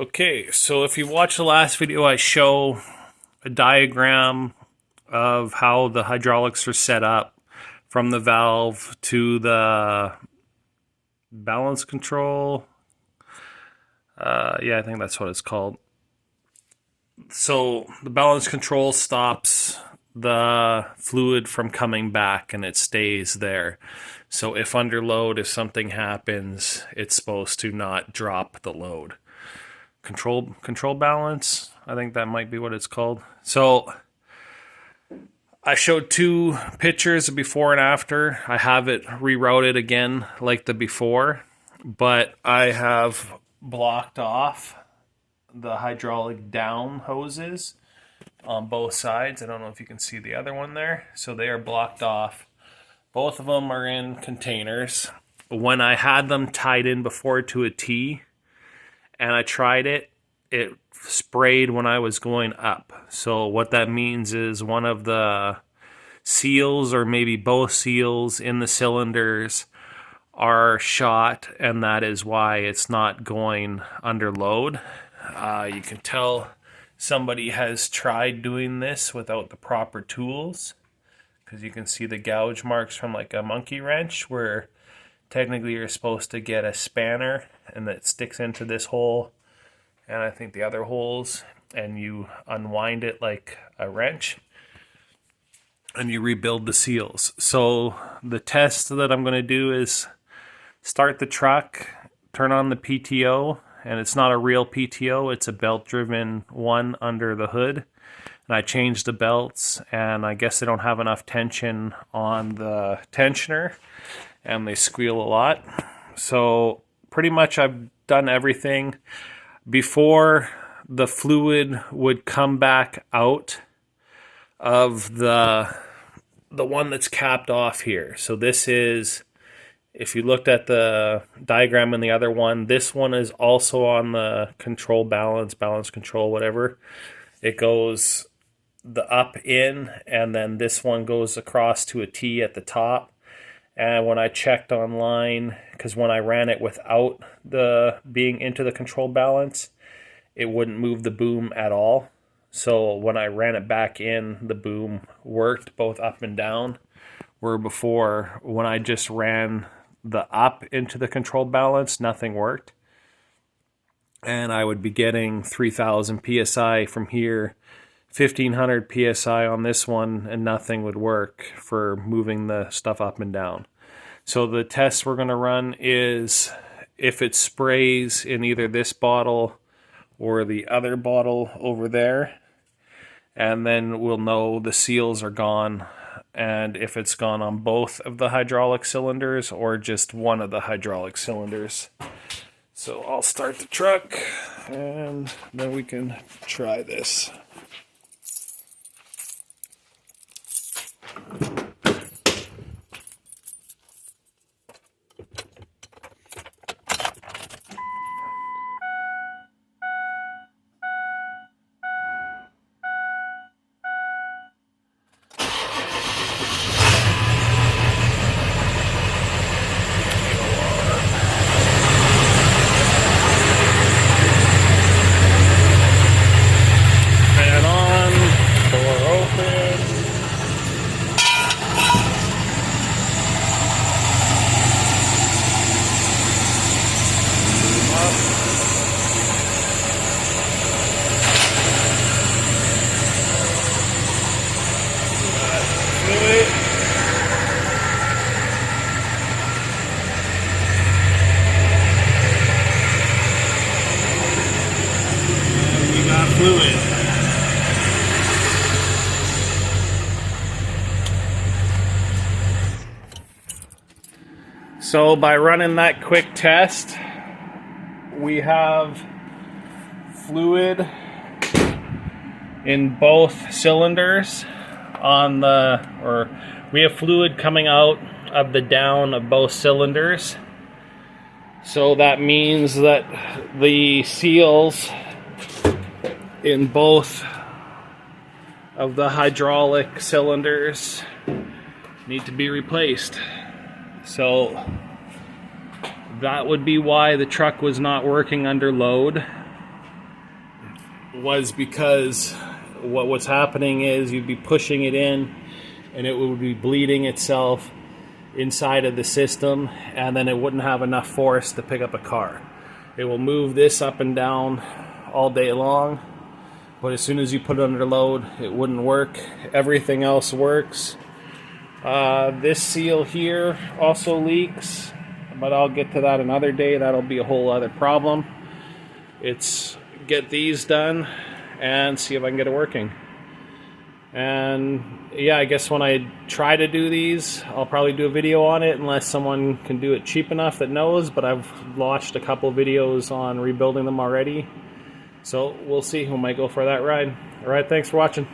Okay, so if you watch the last video, I show a diagram of how the hydraulics are set up from the valve to the balance control. Yeah, I think that's what it's called. So the balance control stops the fluid from coming back and it stays there. So if under load, if something happens, it's supposed to not drop the load. Control balance, I think that might be what it's called. So I showed two pictures of before and after. I have it rerouted again like the before, but I have blocked off the hydraulic down hoses on both sides. I don't know if you can see the other one there. So they are blocked off. Both of them are in containers. When I had them tied in before to a T and I tried it, it sprayed when I was going up. So what that means is one of the seals or maybe both seals in the cylinders are shot, and that is why it's not going under load. You can tell somebody has tried doing this without the proper tools, because you can see the gouge marks from like a monkey wrench, where technically you're supposed to get a spanner and that sticks into this hole and I think the other holes, and you unwind it like a wrench and you rebuild the seals. So the test that I'm going to do is start the truck, turn on the PTO, and it's not a real PTO, it's a belt-driven one under the hood. And I changed the belts, and I guess they don't have enough tension on the tensioner, and they squeal a lot. So pretty much I've done everything. Before the fluid would come back out of the one that's capped off here. So this is, if you looked at the diagram in the other one, this one is also on the control balance control, whatever. It goes the up in, and then this one goes across to a T at the top. And when I checked online, because when I ran it without the being into the control balance, it wouldn't move the boom at all. So when I ran it back in, the boom worked both up and down. Where before, when I just ran the up into the control balance, nothing worked. And I would be getting 3,000 PSI from here, 1,500 PSI on this one, and nothing would work for moving the stuff up and down. So the test we're going to run is if it sprays in either this bottle or the other bottle over there, and then we'll know the seals are gone, and if it's gone on both of the hydraulic cylinders or just one of the hydraulic cylinders. So I'll start the truck, and then we can try this. Fan on, door open. We got fluid. So by running that quick test, we have fluid in both cylinders we have fluid coming out of the down of both cylinders. So that means that the seals in both of the hydraulic cylinders need to be replaced. So that would be why the truck was not working under load. was because what's happening is you'd be pushing it in and it would be bleeding itself inside of the system, and then it wouldn't have enough force to pick up a car. It will move this up and down all day long, but as soon as you put it under load, it wouldn't work. Everything else works. This seal here also leaks, but I'll get to that another day. That'll be a whole other problem. It's get these done and see if I can get it working. And yeah, I guess when I try to do these, I'll probably do a video on it unless someone can do it cheap enough that knows, but I've watched a couple videos on rebuilding them already. So we'll see who might go for that ride. Alright, thanks for watching.